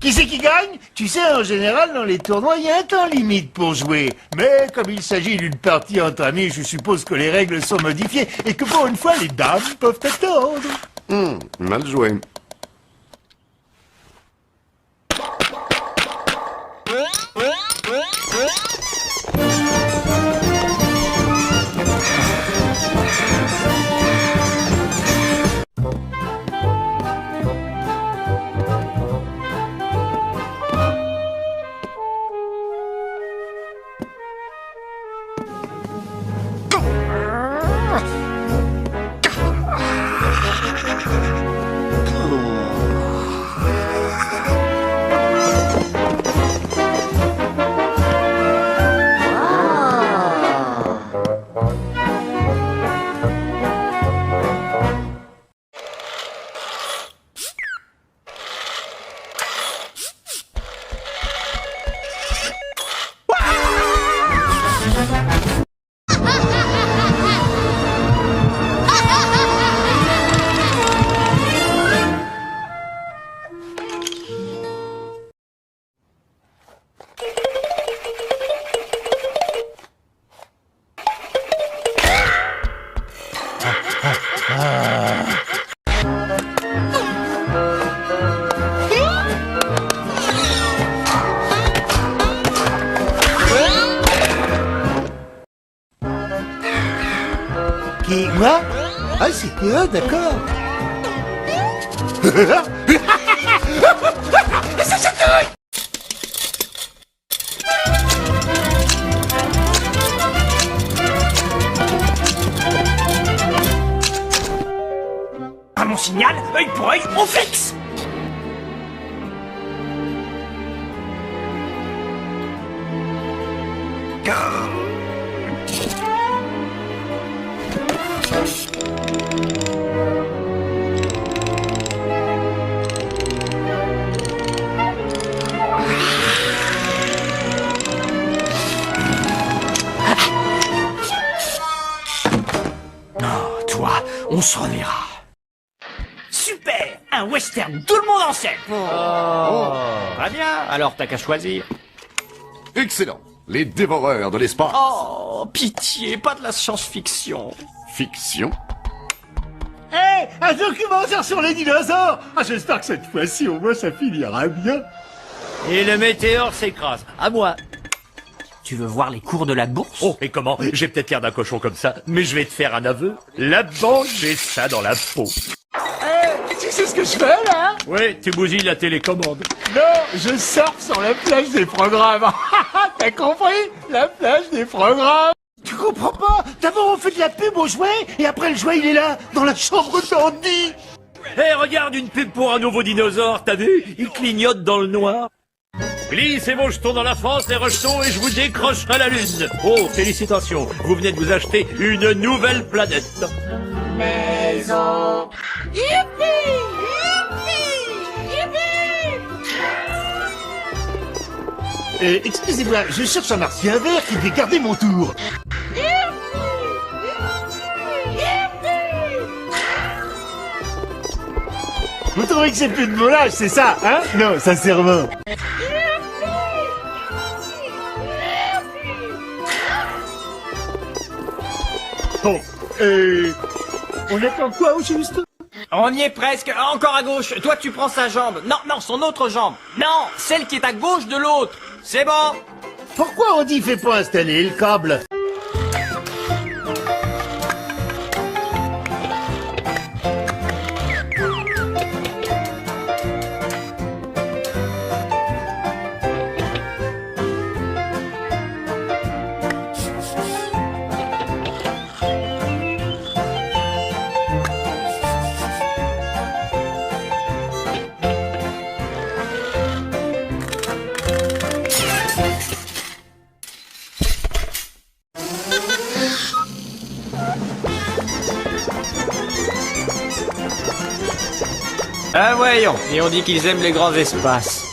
Qui c'est qui gagne? Tu sais, en général, dans les tournois, il y a un temps limite pour jouer. Mais comme il s'agit d'une partie entre amis, je suppose que les règles sont modifiées et que pour une fois, les dames peuvent attendre. Mal joué. Qui, moi? Ah, c'est eux, d'accord. À mon signal, œil pour œil, on fixe! Oh, toi, on s'en ira. Super! Un western, tout le monde en scène! Très bien, alors t'as qu'à choisir. Excellent. Les dévoreurs de l'espace. Oh, pitié, pas de la science-fiction. Fiction. Hé, un documentaire sur les dinosaures. Ah, j'espère que cette fois-ci, au moins, ça finira bien. Et le météore s'écrase. À moi. Tu veux voir les cours de la bourse? Oh, et comment? J'ai peut-être l'air d'un cochon comme ça, mais je vais te faire un aveu. La banque, j'ai ça dans la peau. Tu sais ce que je fais, là? Ouais, tu bousilles la télécommande. Non, je surfe sur la plage des programmes. T'as compris? La plage des programmes. Tu comprends pas? D'abord, on fait de la pub au jouet, et après, le jouet, il est là, dans la chambre d'Andy. Hé, regarde une pub pour un nouveau dinosaure, t'as vu? Il clignote dans le noir. Glissez vos jetons dans la France, les rejetons, et je vous décrocherai la Lune. Oh, félicitations, vous venez de vous acheter une nouvelle planète. Maison. Youpi! Excusez-moi, je cherche un martien vert qui devait garder mon tour. Vous trouvez que c'est plus de volage, c'est ça, hein? Non, sincèrement. Bon, on attend quoi au juste? On y est presque, encore à gauche. Toi, tu prends sa jambe. Non, non, son autre jambe. Non, celle qui est à gauche de l'autre. C'est bon. Pourquoi on dit fait pas installer le câble? Ah voyons, et on dit qu'ils aiment les grands espaces.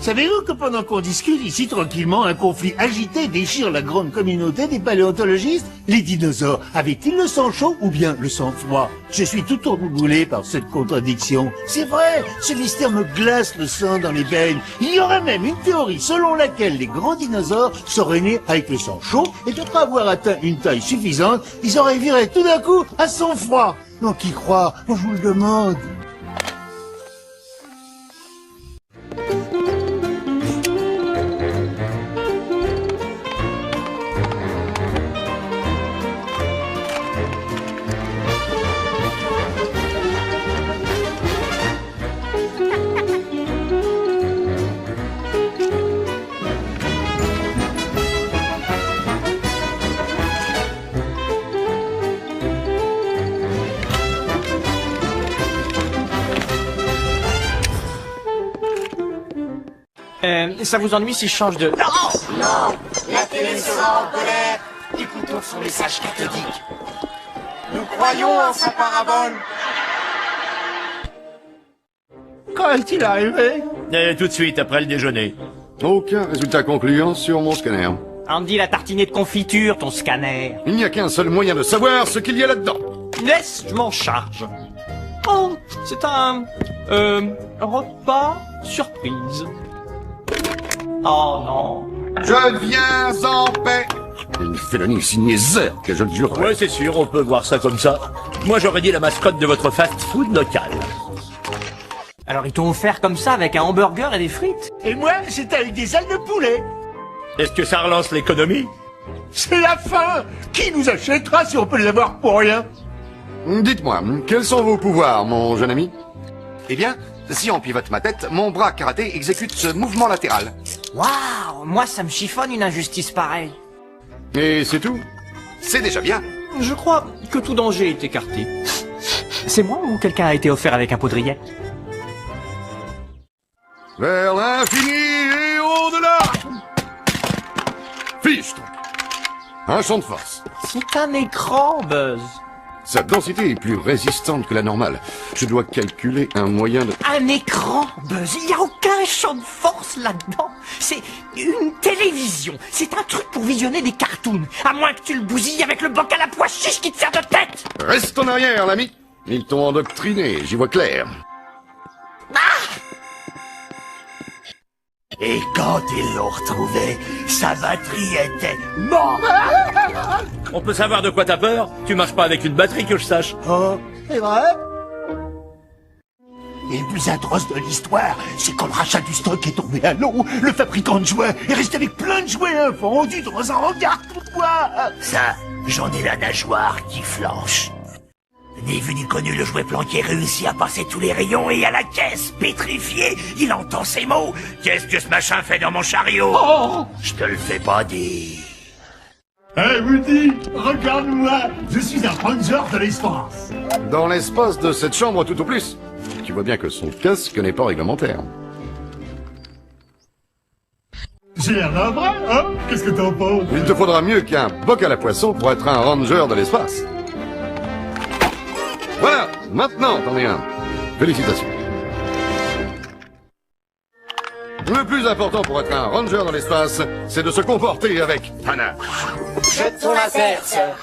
Savez-vous que pendant qu'on discute ici tranquillement, un conflit agité déchire la grande communauté des paléontologistes? Les dinosaures avaient-ils le sang chaud ou bien le sang froid? Je suis tout engoulé par cette contradiction. C'est vrai, ce mystère me glace le sang dans les veines. Il y aurait même une théorie selon laquelle les grands dinosaures seraient nés avec le sang chaud et d'après avoir atteint une taille suffisante, ils auraient viré tout d'un coup à sang froid. Donc qui croit? Moi, je vous le demande. Ça vous ennuie si je change de... Non, la télé sera en colère. Écoutons son message cathodique. Nous croyons en sa parabole. Quand est-il arrivé? Tout de suite, après le déjeuner. Aucun résultat concluant sur mon scanner. Andy l'a tartiné de confiture, ton scanner. Il n'y a qu'un seul moyen de savoir ce qu'il y a là-dedans. Laisse, je m'en charge. Oh, c'est un... repas surprise. Oh non. Je viens en paix. Une félonie signée Zerk, je le jure. Ouais, c'est sûr, on peut voir ça comme ça. Moi, j'aurais dit la mascotte de votre fast-food local. Alors ils t'ont offert comme ça avec un hamburger et des frites? Et moi, c'était avec des ailes de poulet. Est-ce que ça relance l'économie? C'est la fin. Qui nous achètera si on peut l'avoir pour rien? Dites-moi, quels sont vos pouvoirs, mon jeune ami? Eh bien, si on pivote ma tête, mon bras karaté exécute ce mouvement latéral. Waouh, moi ça me chiffonne une injustice pareille. Et c'est tout? C'est déjà bien. Je crois que tout danger est écarté. C'est moi ou quelqu'un a été offert avec un poudrier? Vers l'infini et au-delà. Fichtre. Un champ de force. C'est un écran, Buzz. Sa densité est plus résistante que la normale. Je dois calculer un moyen de... Un écran, Buzz. Il n'y a aucun champ de force là-dedans. C'est une télévision. C'est un truc pour visionner des cartoons. À moins que tu le bousilles avec le bocal à pois chiche qui te sert de tête. Reste en arrière, l'ami. Ils t'ont endoctriné, j'y vois clair. Et quand ils l'ont retrouvé, sa batterie était morte. On peut savoir de quoi t'as peur? Tu marches pas avec une batterie que je sache. Oh, c'est vrai? Et le plus atroce de l'histoire, c'est quand le rachat du stock est tombé à l'eau, le fabricant de jouets est resté avec plein de jouets invendus dans un hangar pour toi. Ça, j'en ai la nageoire qui flanche. Ni vu ni connu, le jouet planqué réussit à passer tous les rayons et à la caisse, pétrifié, il entend ces mots. Qu'est-ce que ce machin fait dans mon chariot? Oh, je te le fais pas dire. Hey Woody, regarde-moi, je suis un ranger de l'espace. Dans l'espace de cette chambre tout au plus. Tu vois bien que son casque n'est pas réglementaire. J'ai l'air d'un vrai, hein? Qu'est-ce que t'en penses? Il te faudra mieux qu'un bocal à poisson pour être un ranger de l'espace. Voilà, maintenant t'en es un. Félicitations. Le plus important pour être un ranger dans l'espace, c'est de se comporter avec panache. Jette ton laser, sœur.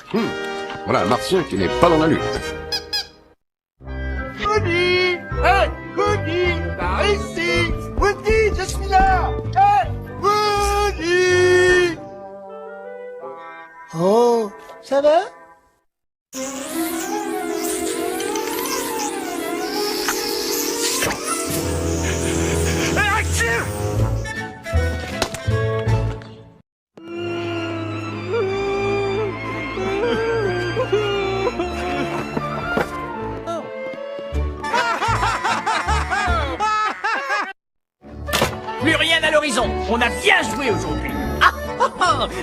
Voilà un martien qui n'est pas dans la lune. Woody! Hey! Woody! Par ici! Woody, je suis là! Hey! Woody! Oh, ça va? Plus rien à l'horizon. On a bien joué aujourd'hui.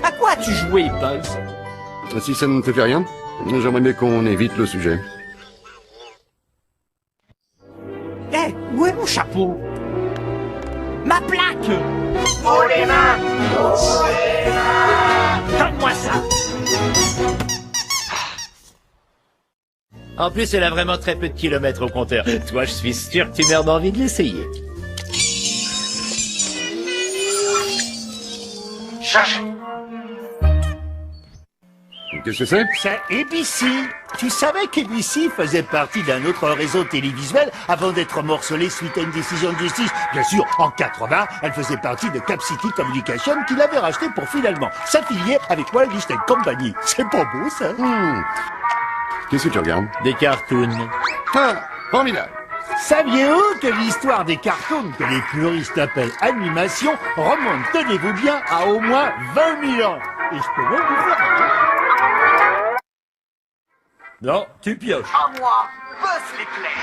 À quoi as-tu joué, Buzz? Si ça ne te fait rien, j'aimerais bien qu'on évite le sujet. Eh, où est mon chapeau? Ma plaque! Oh les mains! Oh les mains! Donne-moi ça! En plus, elle a vraiment très peu de kilomètres au compteur. Toi, je suis sûr que tu meurs d'envie de l'essayer. cherchez? Qu'est-ce que c'est? C'est ABC. Tu savais qu'ABC faisait partie d'un autre réseau télévisuel avant d'être morcelé suite à une décision de justice? Bien sûr, en 80, elle faisait partie de Cap City Communication qui l'avait racheté pour finalement s'affilier avec Walt Disney Company. C'est pas beau, ça? Qu'est-ce que tu regardes? Des cartoons. Ah, formidable. Saviez-vous que l'histoire des cartoons que les puristes appellent animation remonte, tenez-vous bien, à au moins 20 000 ans? Et je peux même vous faire... Non, tu pioches. À moi, Buzz l'éclair.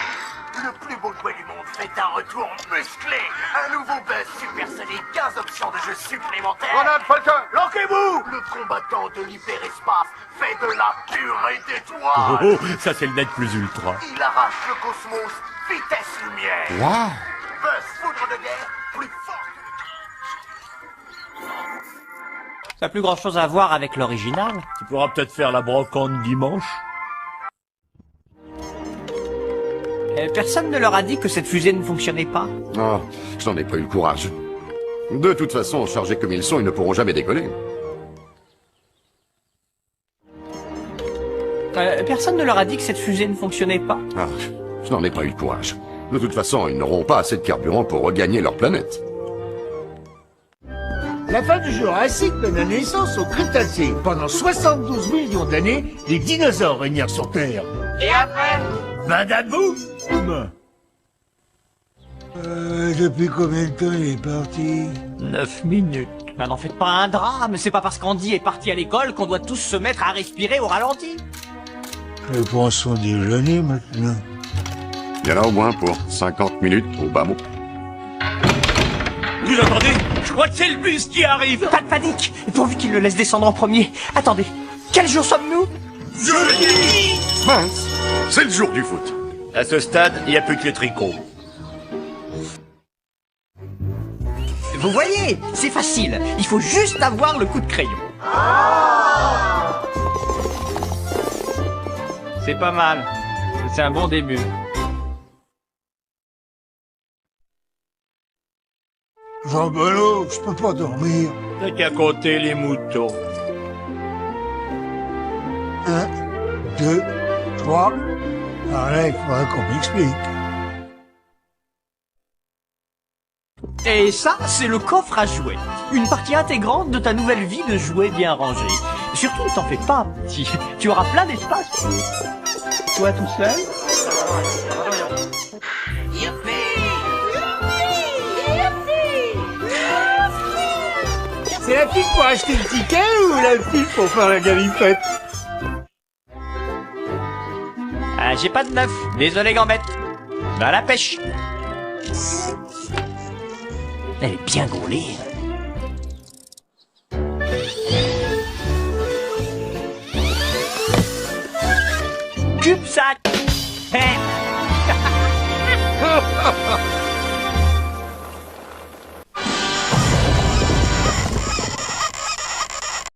Le plus beau jouet du monde fait un retour musclé. Un nouveau Buzz supersonique, 15 options de jeu supplémentaires. Ronald Falcon! Loquez-vous! Le combattant de l'hyperespace fait de la purée Oh, d'étoiles. oh, ça c'est le net plus ultra. Il arrache le cosmos, vitesse lumière. Waouh! Buzz, foudre de guerre, plus fort que Ça n'a plus grand chose à voir avec l'original. Tu pourras peut-être faire la brocante dimanche. Personne ne leur a dit que cette fusée ne fonctionnait pas. Oh, je n'en ai pas eu le courage. De toute façon, chargés comme ils sont, ils ne pourront jamais décoller. Personne ne leur a dit que cette fusée ne fonctionnait pas. Ah, je n'en ai pas eu le courage. De toute façon, ils n'auront pas assez de carburant pour regagner leur planète. La fin du Jurassique donne naissance au Crétacé. Pendant 72 millions d'années, les dinosaures régnèrent sur Terre. Et après? Badabou! Depuis combien de temps il est parti? 9 minutes. Ben, n'en faites pas un drame, c'est pas parce qu'Andy est parti à l'école qu'on doit tous se mettre à respirer au ralenti. Je prends son déjeuner maintenant. Il y en a au moins pour 50 minutes au bas mot. Vous entendez? Je crois que c'est le bus qui arrive. Pas de panique, pourvu qu'il le laisse descendre en premier. Attendez, quel jour sommes-nous? Mince, c'est le jour du foot. À ce stade, il n'y a plus que le tricot. Vous voyez, c'est facile, il faut juste avoir le coup de crayon. C'est pas mal, c'est un bon début. Jean-Belo, je peux pas dormir. T'as qu'à compter les moutons. 1, 2, 3. Alors là, il faudrait qu'on m'explique. Et ça, c'est le coffre à jouets. Une partie intégrante de ta nouvelle vie de jouets bien rangés. Surtout, ne t'en fais pas, petit. Tu auras plein d'espace. Toi tout seul. C'est la fille pour acheter le ticket ou la fille pour faire la galipette? Ah, j'ai pas de neuf. Désolé, Gambette. Va à la pêche. Elle est bien gaulée. CubeSat.